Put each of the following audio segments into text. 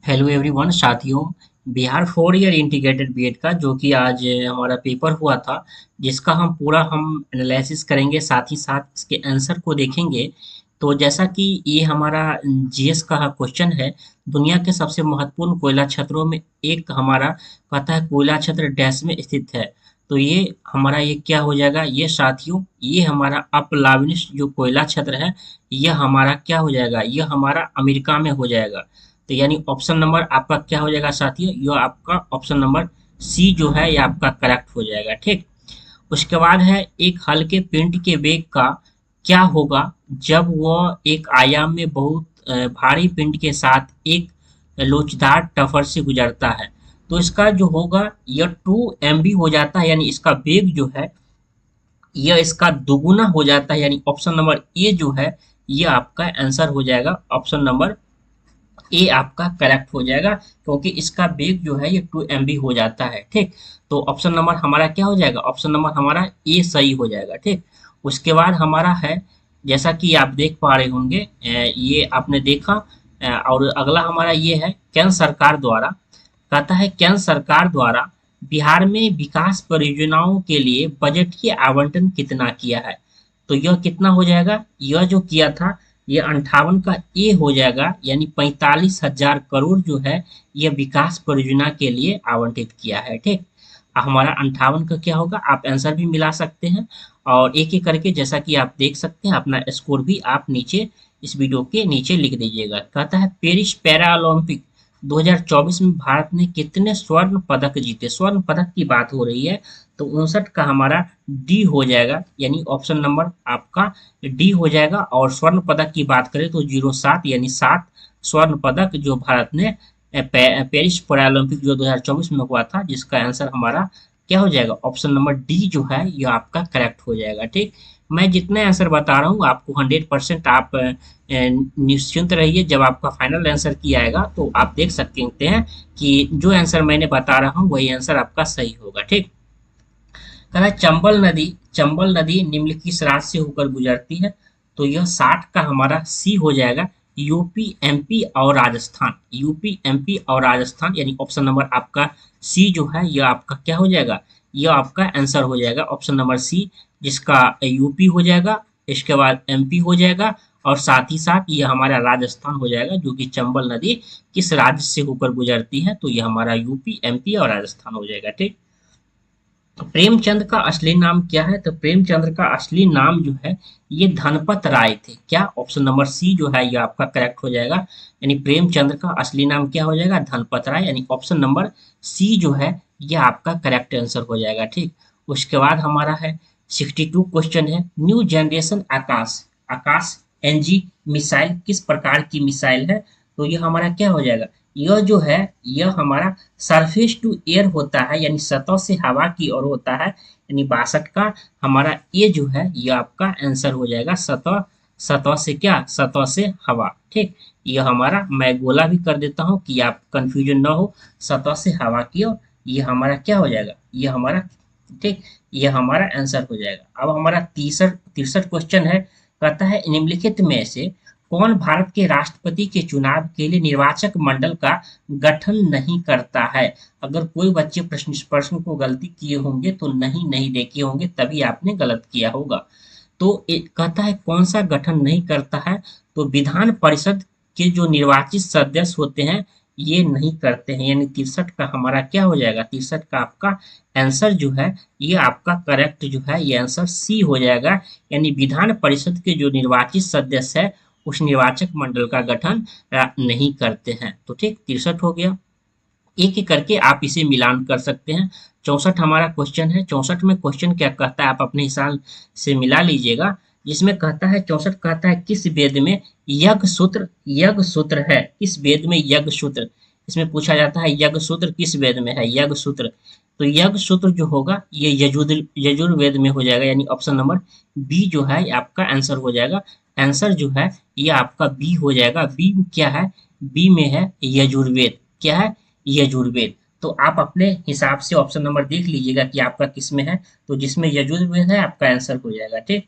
Hello everyone साथियों। Bihar 4 year integrated BEd का जो कि आज हमारा पेपर हुआ था, जिसका हम एनालिसिस करेंगे, साथ ही साथ इसके आंसर को देखेंगे। तो जैसा कि ये हमारा जीएस का क्वेश्चन है, दुनिया के सबसे महत्वपूर्ण कोयला क्षेत्रों में एक हमारा कहता है कोयला क्षेत्र डैश में स्थित है। तो ये क्या हो जाएगा, ये साथियों ये हमारा अपलाविनिश जो कोयला क्षेत्र है, यह हमारा क्या हो जाएगा, यह हमारा अमेरिका में हो जाएगा। तो यानी ऑप्शन नंबर आपका क्या हो जाएगा साथियों, यह आपका ऑप्शन नंबर सी जो है ये आपका करेक्ट हो जाएगा। ठीक। उसके बाद है एक हल्के पिंड के वेग का क्या होगा जब वह एक आयाम में बहुत भारी पिंड के साथ एक लोचदार टफर से गुजरता है। तो इसका जो होगा यह 2 MB हो जाता है, यानी इसका वेग जो है यह इसका दुगुना हो जाता है। यानी ऑप्शन नंबर ए जो है यह आपका आंसर हो जाएगा, ऑप्शन नंबर ए आपका करेक्ट हो जाएगा, क्योंकि इसका वेग जो है ये 2 MB हो जाता है। ठीक। तो ऑप्शन नंबर हमारा क्या हो जाएगा, ऑप्शन नंबर हमारा ए सही हो जाएगा। ठीक। उसके बाद हमारा है, जैसा कि आप देख पा रहे होंगे, ये आपने देखा। और अगला हमारा ये है केंद्र सरकार द्वारा, कहता है केंद्र सरकार द्वारा बिहार में विकास परियोजनाओं के लिए बजटीय आवंटन कितना किया है। तो यह कितना हो जाएगा, यह जो किया था ये 58 का ए हो जाएगा, यानी 45,000 करोड़ जो है यह विकास परियोजना के लिए आवंटित किया है। ठीक। हमारा 58 का क्या होगा, आप आंसर भी मिला सकते हैं और एक एक करके जैसा कि आप देख सकते हैं अपना स्कोर भी आप नीचे इस वीडियो के नीचे लिख दीजिएगा। कहता है पेरिस पैरा ओलंपिक 2024 में भारत ने कितने स्वर्ण पदक जीते। स्वर्ण पदक की बात हो रही है, तो 59 का हमारा डी हो जाएगा, यानी ऑप्शन नंबर आपका डी हो जाएगा। और स्वर्ण पदक की बात करें तो 07 यानी 7 स्वर्ण पदक जो भारत ने पेरिस पैरालंपिक जो 2024 में हुआ था, जिसका आंसर हमारा क्या हो जाएगा, ऑप्शन नंबर डी जो है ये आपका करेक्ट हो जाएगा। ठीक। मैं जितने आंसर बता रहा हूँ आपको 100% आप निश्चिंत रहिए, जब आपका फाइनल आंसर की आएगा तो आप देख सकते हैं कि जो आंसर मैंने बता रहा हूँ वही आंसर आपका सही होगा। ठीक। कह रहा है चंबल नदी निम्न किस राज्य से होकर गुजरती है। तो यह 60 का हमारा सी हो जाएगा, यूपी एमपी और राजस्थान। यूपी एमपी और राजस्थान, यानी ऑप्शन नंबर आपका सी जो है यह आपका क्या हो जाएगा, यह आपका आंसर हो जाएगा, ऑप्शन नंबर सी, जिसका यूपी हो जाएगा, इसके बाद एमपी हो जाएगा और साथ ही साथ ये हमारा राजस्थान हो जाएगा, जो कि चंबल नदी किस राज्य से होकर गुजरती है। तो यह हमारा यूपी एमपी और राजस्थान हो जाएगा। ठीक। प्रेमचंद का असली नाम क्या है। तो प्रेमचंद्र का असली नाम जो है ये धनपत राय थे। क्या, ऑप्शन नंबर सी जो है ये आपका करेक्ट हो जाएगा, यानी प्रेमचंद्र का असली नाम क्या हो जाएगा, धनपत राय, यानी ऑप्शन नंबर सी जो है ये आपका करेक्ट आंसर हो जाएगा। ठीक। उसके बाद हमारा है 62 क्वेश्चन है, new generation Akash Akash NG missile किस प्रकार की मिसाइल है। तो ये हमारा क्या हो जाएगा, यह जो है यह हमारा सरफेस टू एयर होता है, यानी सतह से हवा की ओर होता है, यानी 62 का हमारा ये जो है यह आपका आंसर हो जाएगा, सतह सतह से क्या, सतह से हवा। ठीक। यह हमारा मैं गोला भी कर देता हूँ कि आप कंफ्यूजन ना हो, सतह से हवा की ओर, यह हमारा क्या हो जाएगा, यह हमारा ठीक, यह हमारा आंसर हो जाएगा। अब हमारा 63 क्वेश्चन है, कहता है निम्नलिखित में से कौन भारत के राष्ट्रपति के चुनाव के लिए निर्वाचक मंडल का गठन नहीं करता है। अगर कोई बच्चे प्रश्न को गलती किए होंगे तो नहीं नहीं देखे होंगे, तभी आपने गलत किया होगा। तो कहता है कौन सा गठन नहीं करता है। तो विधान परिषद के जो निर्वाचित सदस्य होते हैं ये नहीं करते हैं, यानी 63 का हमारा क्या हो जाएगा, 63 का आपका आंसर जो है ये आपका करेक्ट जो है ये आंसर सी हो जाएगा, यानी विधान परिषद के जो निर्वाचित सदस्य है उस निर्वाचक मंडल का गठन नहीं करते हैं। तो ठीक, 63 हो गया। एक एक करके आप इसे मिलान कर सकते हैं। 64 हमारा क्वेश्चन है, 64 में क्वेश्चन क्या कहता है आप अपने हिसाब से मिला लीजिएगा। जिसमें कहता है 64 कहता है किस वेद में यज्ञ सूत्र है, किस वेद में यज्ञ सूत्र, इसमें पूछा जाता है यज्ञ सूत्र किस वेद में है, यज्ञ सूत्र। तो यज्ञ सूत्र जो होगा ये यजुर्वेद में हो जाएगा, यानी ऑप्शन नंबर बी जो है आपका आंसर हो जाएगा। आंसर जो है ये आपका बी हो जाएगा। बी क्या है, बी में है यजुर्वेद। क्या है, यजुर्वेद। तो आप अपने हिसाब से ऑप्शन नंबर देख लीजिएगा कि आपका किस में है, तो जिसमें यजुर्वेद है आपका आंसर हो जाएगा। ठीक।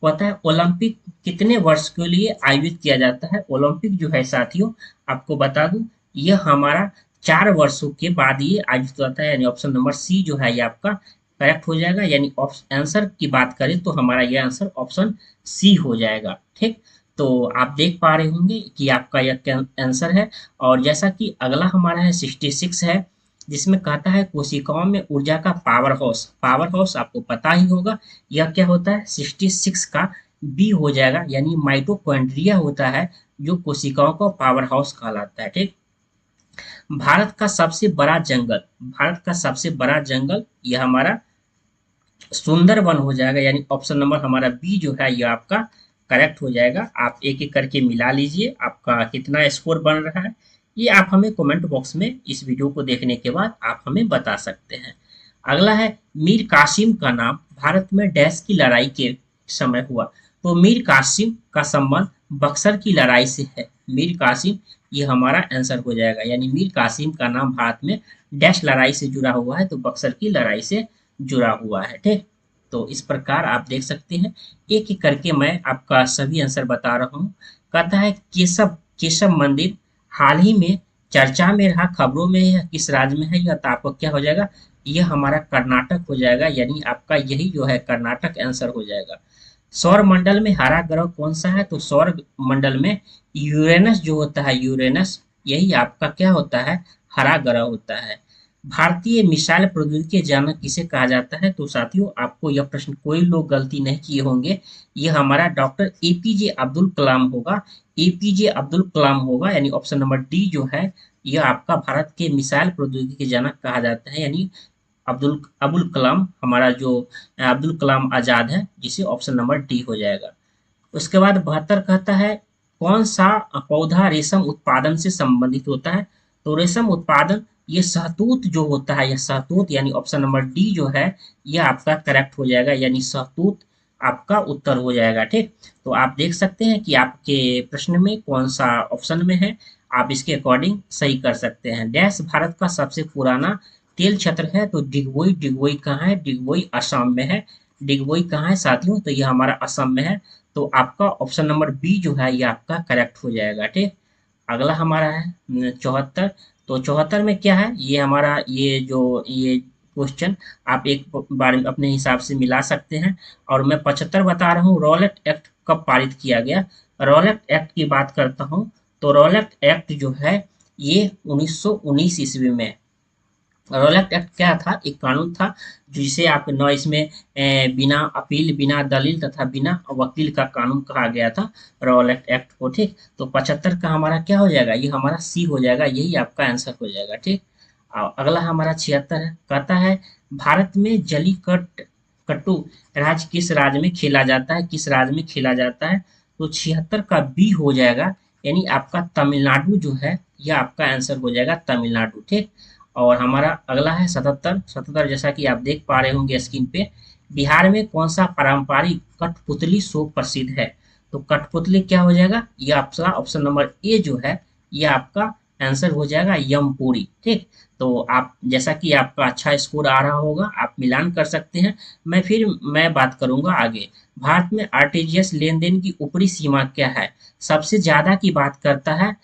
पता है ओलंपिक कितने वर्ष के लिए आयोजित किया जाता है। ओलंपिक जो है साथियों आपको बता दूं यह हमारा 4 वर्षों के बाद ये आयोजित होता है, यानी ऑप्शन नंबर सी जो है ये आपका करेक्ट हो जाएगा। यानी आंसर की बात करें तो हमारा यह आंसर ऑप्शन सी हो जाएगा। ठीक, तो आप देख पा रहे होंगे कि आपका यह आंसर है। और जैसा कि अगला हमारा है 66 है, जिसमें कहता है कोशिकाओं में ऊर्जा का पावर हाउस। पावर हाउस आपको पता ही होगा, यह क्या होता है 66 का बी हो जाएगा, यानी माइटोकॉन्ड्रिया होता है जो कोशिकाओं का पावर हाउस कहलाता है। ठीक, भारत का सबसे बड़ा जंगल, भारत का सबसे बड़ा जंगल यह हमारा सुंदरवन हो जाएगा, यानी ऑप्शन नंबर हमारा बी जो है यह आपका करेक्ट हो जाएगा। आप एक एक करके मिला लीजिए, आपका कितना स्कोर बन रहा है ये आप हमें कमेंट बॉक्स में इस वीडियो को देखने के बाद आप हमें बता सकते हैं। अगला है मीर कासिम का नाम भारत में डैश की लड़ाई के समय हुआ। तो मीर कासिम का संबंध बक्सर की लड़ाई से है। मीर कासिम ये हमारा आंसर हो जाएगा, यानी मीर कासिम का नाम भारत में डैश लड़ाई से जुड़ा हुआ है, तो बक्सर की लड़ाई से जुड़ा हुआ है। ठीक, तो इस प्रकार आप देख सकते हैं, एक एक करके मैं आपका सभी आंसर बता रहा हूँ। कहता है केशव केशव मंदिर हाल ही में चर्चा में रहा, खबरों में है, किस राज्य में है, यह तो आपको क्या हो जाएगा, यह हमारा कर्नाटक हो जाएगा, यानी आपका यही जो है कर्नाटक आंसर हो जाएगा। सौर मंडल में हरा ग्रह कौन सा है, तो सौर मंडल में यूरेनस जो होता है, यूरेनस यही आपका क्या होता है, हरा ग्रह होता है। भारतीय मिसाइल प्रौद्योगिकी के जनक किसे कहा जाता है, तो साथियों आपको यह प्रश्न कोई लोग गलती नहीं किए होंगे, यह हमारा डॉक्टर एपीजे अब्दुल कलाम होगा। एपीजे अब्दुल कलाम होगा, यानी ऑप्शन नंबर डी जो है यह आपका भारत के मिसाइल प्रौद्योगिकी के जनक कहा जाता है, यानी अब्दुल अबुल कलाम हमारा जो अब्दुल कलाम आजाद है, जिसे ऑप्शन नंबर डी हो जाएगा। उसके बाद 72 कहता है कौन सा पौधा रेशम उत्पादन से संबंधित होता है, तो रेशम उत्पादन ये शहतूत जो होता है, यह शहतूत यानी ऑप्शन नंबर डी जो है यह आपका करेक्ट हो जाएगा, यानी शहतूत आपका उत्तर हो जाएगा। ठीक, तो आप देख सकते हैं कि आपके प्रश्न में कौन सा ऑप्शन में है, आप इसके अकॉर्डिंग सही कर सकते हैं। डैश भारत का सबसे पुराना तेल क्षेत्र है, तो डिगबोई, डिगबोई कहाँ है, डिगबोई असम में है। डिगबोई कहाँ है साथियों, तो यह हमारा असम में है, तो आपका ऑप्शन नंबर बी जो है ये आपका करेक्ट हो जाएगा। ठीक, अगला हमारा है 74। तो 74 में क्या है, ये हमारा ये क्वेश्चन आप एक बार अपने हिसाब से मिला सकते हैं। और मैं 75 बता रहा हूँ, रॉलेट एक्ट कब पारित किया गया। रॉलेट एक्ट की बात करता हूँ, तो रॉलेट एक्ट जो है ये 1919 ईस्वी में। रॉलेट एक्ट क्या था, एक कानून था जिसे आप न इसमें बिना अपील, बिना दलील तथा बिना वकील का कानून कहा गया था रॉलेट एक्ट को। ठीक, तो 75 का हमारा क्या हो जाएगा, ये हमारा सी हो जाएगा, यही आपका आंसर हो जाएगा। ठीक, अगला हमारा 76 है, कहता है भारत में जलीकट्टू राज्य किस राज्य में खेला जाता है, किस राज्य में खेला जाता है, तो 76 का बी हो जाएगा, यानी आपका तमिलनाडु जो है यह आपका आंसर हो जाएगा, तमिलनाडु। ठीक, और हमारा अगला है 77। 77 जैसा कि आप देख पा रहे होंगे स्क्रीन पे, बिहार में कौन सा पारंपरिक कठपुतली शो प्रसिद्ध है, तो कठपुतली क्या हो जाएगा, ये आपका ऑप्शन नंबर ए जो है ये आपका आंसर हो जाएगा, यमपुरी। ठीक, तो आप जैसा कि आपका अच्छा स्कोर आ रहा होगा, आप मिलान कर सकते हैं। मैं बात करूंगा आगे। भारत में आरटीजीएस लेन देन की ऊपरी सीमा क्या है, सबसे ज्यादा की बात करता है,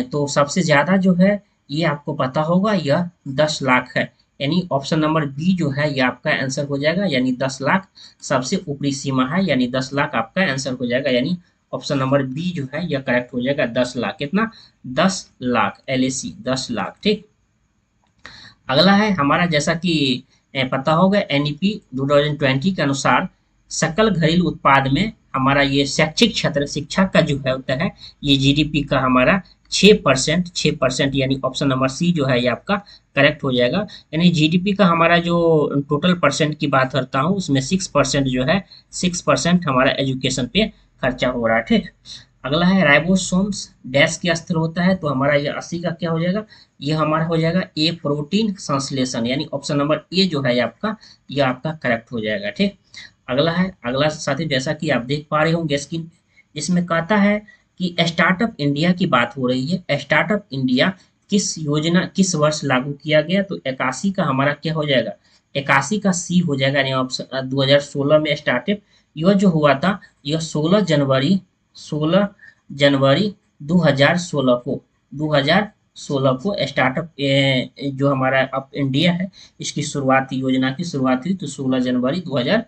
तो सबसे ज्यादा जो है ये आपको पता होगा, यह 10 लाख है, यानी ऑप्शन नंबर बी जो है ये आपका आंसर हो जाएगा, यानी 10 लाख सबसे ऊपरी सीमा है, यानी 10 लाख आपका आंसर हो जाएगा, यानी ऑप्शन नंबर बी जो है यह करेक्ट हो जाएगा। 10 लाख कितना, 10 लाख एलएसी 10 लाख। ठीक, अगला है हमारा जैसा कि पता होगा एनईपी 2020 के अनुसार सकल घरेलू उत्पाद में हमारा ये शैक्षिक क्षेत्र, शिक्षा का जो है होता है, ये जीडीपी का हमारा 6%, 6%, यानी ऑप्शन नंबर सी जो है ये आपका करेक्ट हो जाएगा। यानी जीडीपी का हमारा जो टोटल परसेंट की बात करता हूँ उसमें 6% जो है, 6% हमारा एजुकेशन पे खर्चा हो रहा है। ठीक, अगला है राइबोसोम्स डैश के स्तर होता है, तो हमारा ये 80 का क्या हो जाएगा, ये हमारा हो जाएगा ए प्रोटीन संश्लेषण, यानी ऑप्शन नंबर ए जो है ये आपका करेक्ट हो जाएगा। ठीक, अगला है, अगला साथी जैसा कि आप देख पा रहे होंगे स्क्रीन, जिसमें कहता है कि स्टार्टअप इंडिया की बात हो रही है। स्टार्टअप इंडिया किस वर्ष लागू किया गया, तो 81 का हमारा क्या हो जाएगा, 81 का सी हो जाएगा, यानी ऑप्शन 2016 में स्टार्टअप यह जो हुआ था, यह 16 जनवरी 2016 को, 2000 16 को स्टार्टअप जो हमारा अप इंडिया है, इसकी शुरुआती योजना की शुरुआत हुई तो 16 जनवरी 2000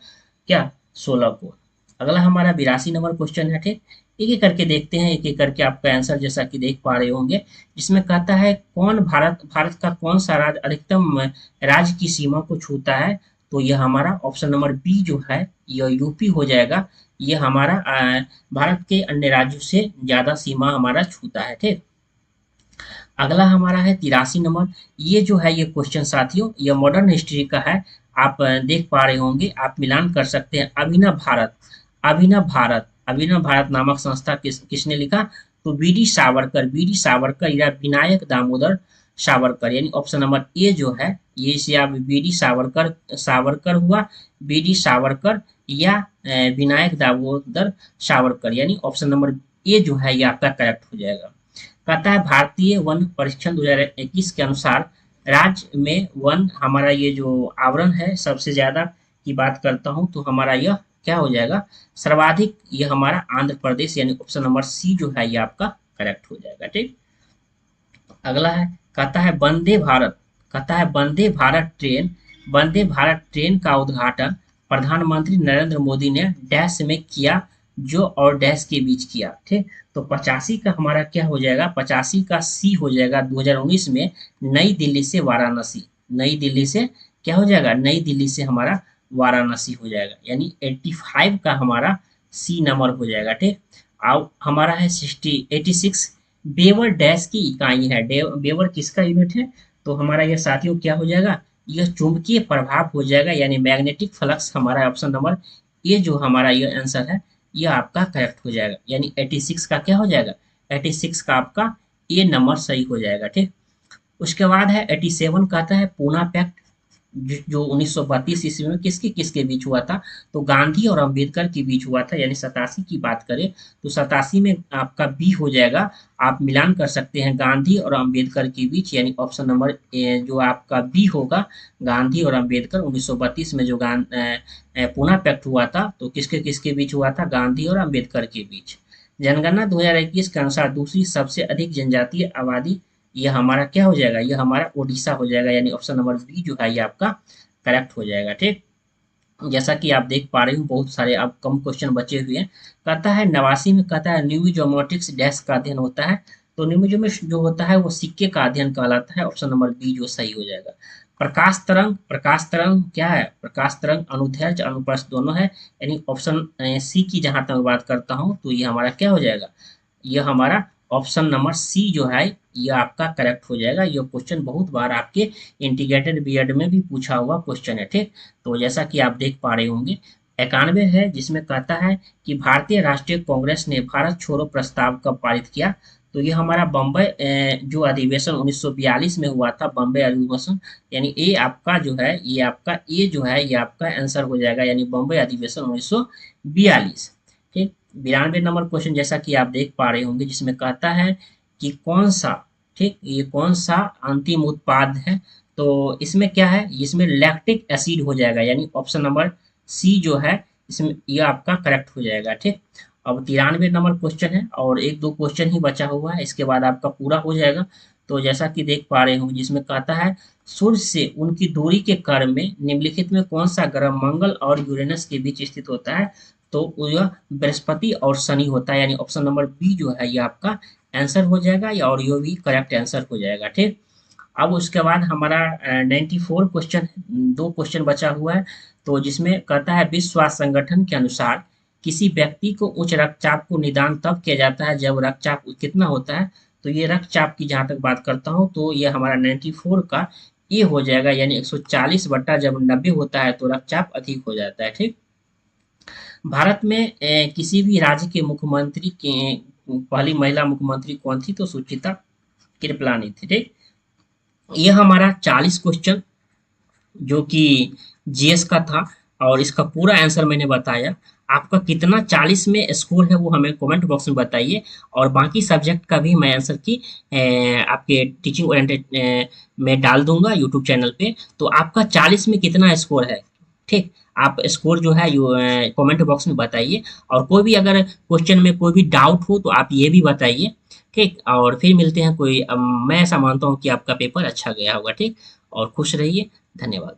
क्या 16 को। अगला हमारा 82 नंबर क्वेश्चन है। ठीक, एक एक करके देखते हैं, एक एक करके आपका आंसर जैसा कि देख पा रहे होंगे, जिसमें कहता है कौन भारत का कौन सा राज्य अधिकतम राज्य की सीमा को छूता है। तो यह हमारा ऑप्शन नंबर बी जो है यह यूपी हो जाएगा। यह हमारा भारत के अन्य राज्यों से ज्यादा सीमा हमारा छूता है। ठीक, अगला हमारा है 83 नंबर। ये जो है ये क्वेश्चन साथियों ये मॉडर्न हिस्ट्री का है। आप देख पा रहे होंगे, आप मिलान कर सकते हैं। अभिनव भारत नामक संस्था किसने लिखा। तो बी डी सावरकर या विनायक दामोदर सावरकर, यानी ऑप्शन नंबर ए जो है ये से आप बी डी सावरकर सावरकर हुआ, बी डी सावरकर या विनायक दामोदर सावरकर, यानी ऑप्शन नंबर ए जो है ये आपका करेक्ट हो जाएगा। कहता है भारतीय वन परीक्षण 2021 के अनुसार राज्य में वन हमारा ये जो आवरण है सबसे ज्यादा की बात करता हूं तो हमारा यह क्या हो जाएगा, सर्वाधिक ये हमारा आंध्र प्रदेश, यानी ऑप्शन नंबर सी जो है ये आपका करेक्ट हो जाएगा। ठीक, अगला है कहता है वंदे भारत ट्रेन का उद्घाटन प्रधानमंत्री नरेंद्र मोदी ने डैश में किया, जो और डैश के बीच किया। ठीक, तो 85 का हमारा क्या हो जाएगा, 85 का सी हो जाएगा 2019 में नई दिल्ली से वाराणसी, नई दिल्ली से क्या हो जाएगा, नई दिल्ली से हमारा वाराणसी हो जाएगा, यानी 85 का हमारा सी नंबर हो जाएगा। ठीक, अब हमारा है 86 बेवर डैश की इकाई है। बेवर किसका यूनिट है, तो हमारा यह साथियों क्या हो जाएगा, यह चुंबकीय प्रभाव हो जाएगा, यानी मैग्नेटिक फ्लक्स हमारा ऑप्शन नंबर ये जो हमारा यह आंसर है यह आपका करेक्ट हो जाएगा, यानी 86 का क्या हो जाएगा, 86 का आपका ए नंबर सही हो जाएगा। ठीक, उसके बाद है 87 कहता है पूना पैक्ट जो 1932 ईस्वी में किसके किसके बीच हुआ था, तो गांधी और अंबेडकर के बीच हुआ था, यानी 87 की बात करें तो 87 में आपका बी हो जाएगा। आप मिलान कर सकते हैं गांधी और अंबेडकर के बीच, यानी ऑप्शन नंबर जो आपका बी होगा, गांधी और अंबेडकर 1932 में जो पूना पैक्ट हुआ था तो किसके किसके बीच हुआ था, गांधी और अंबेडकर के बीच। जनगणना 2021 के अनुसार दूसरी सबसे अधिक जनजातीय आबादी यह हमारा क्या हो जाएगा, यह हमारा ओडिशा हो जाएगा, यानी ऑप्शन नंबर बी जो है ये आपका करेक्ट हो जाएगा। ठीक, जैसा कि आप देख पा रहे हो बहुत सारे अब कम क्वेश्चन बचे हुए हैं। कहता है 89 में कहता है न्यूमिजोमेटिक्स डैश का अध्ययन होता है, तो न्यूमिजोमेटिक्स जो होता है वो सिक्के का अध्ययन कहलाता है, ऑप्शन नंबर बी जो सही हो जाएगा। प्रकाश तरंग क्या है, प्रकाश तरंग अनुदैर्ध्य अनुप्रस्थ दोनों है, यानी ऑप्शन सी की जहां तक बात करता हूं तो ये हमारा क्या हो जाएगा, यह हमारा ऑप्शन नंबर सी जो है ये आपका करेक्ट हो जाएगा। यह क्वेश्चन बहुत बार आपके इंटीग्रेटेड बीएड में भी पूछा हुआ क्वेश्चन है। ठीक, तो जैसा कि आप देख पा रहे होंगे 91 है, जिसमें कहता है कि भारतीय राष्ट्रीय कांग्रेस ने भारत छोड़ो प्रस्ताव कब पारित किया, तो ये हमारा बम्बई जो अधिवेशन 1942 में हुआ था, बम्बई अधिवेशन, यानी ए आपका जो है ये आपका ए जो है ये आपका आंसर हो जाएगा, यानी बम्बई अधिवेशन 1942। ठीक, 92 नंबर क्वेश्चन जैसा कि आप देख पा रहे होंगे, जिसमें कहता है कि कौन सा, ठीक ये कौन सा अंतिम उत्पाद है, तो इसमें क्या है, इसमें लैक्टिक एसिड हो जाएगा, यानी ऑप्शन नंबर सी जो है इसमें ये आपका करेक्ट हो जाएगा। ठीक, अब 93 नंबर क्वेश्चन है और एक दो क्वेश्चन ही बचा हुआ है, इसके बाद आपका पूरा हो जाएगा। तो जैसा कि देख पा रहे होंगे, जिसमें कहता है सूर्य से उनकी दूरी के क्रम में निम्नलिखित में कौन सा ग्रह मंगल और यूरेनस के बीच स्थित होता है, तो यह बृहस्पति और शनि होता है, यानी ऑप्शन नंबर बी जो है ये आपका आंसर हो जाएगा, या और ये भी करेक्ट आंसर हो जाएगा। ठीक, अब उसके बाद हमारा 94 क्वेश्चन, दो क्वेश्चन बचा हुआ है, तो जिसमें कहता है विश्व स्वास्थ्य संगठन के अनुसार किसी व्यक्ति को उच्च रक्तचाप को निदान तब किया जाता है जब रक्तचाप कितना होता है, तो ये रक्तचाप की जहां तक बात करता हूं तो ये हमारा 94 का ये हो जाएगा, यानी 140 बट्टा जब 90 होता है तो रक्तचाप अधिक हो जाता है। ठीक, भारत में किसी भी राज्य के मुख्यमंत्री के पहली महिला मुख्यमंत्री कौन थी, तो सुचिता कृपलानी थी। ठीक, ये हमारा 40 क्वेश्चन जो कि जीएस का था और इसका पूरा आंसर मैंने बताया। आपका कितना 40 में स्कोर है वो हमें कमेंट बॉक्स में बताइए, और बाकी सब्जेक्ट का भी मैं आंसर की आपके टीचिंग ओरिएंटेड में डाल दूंगा यूट्यूब चैनल पे। तो आपका 40 में कितना स्कोर है, ठीक, आप स्कोर जो है कमेंट बॉक्स में बताइए, और कोई भी अगर क्वेश्चन में कोई भी डाउट हो तो आप ये भी बताइए। ठीक, और फिर मिलते हैं कोई मैं ऐसा मानता हूँ कि आपका पेपर अच्छा गया होगा। ठीक, और खुश रहिए। धन्यवाद।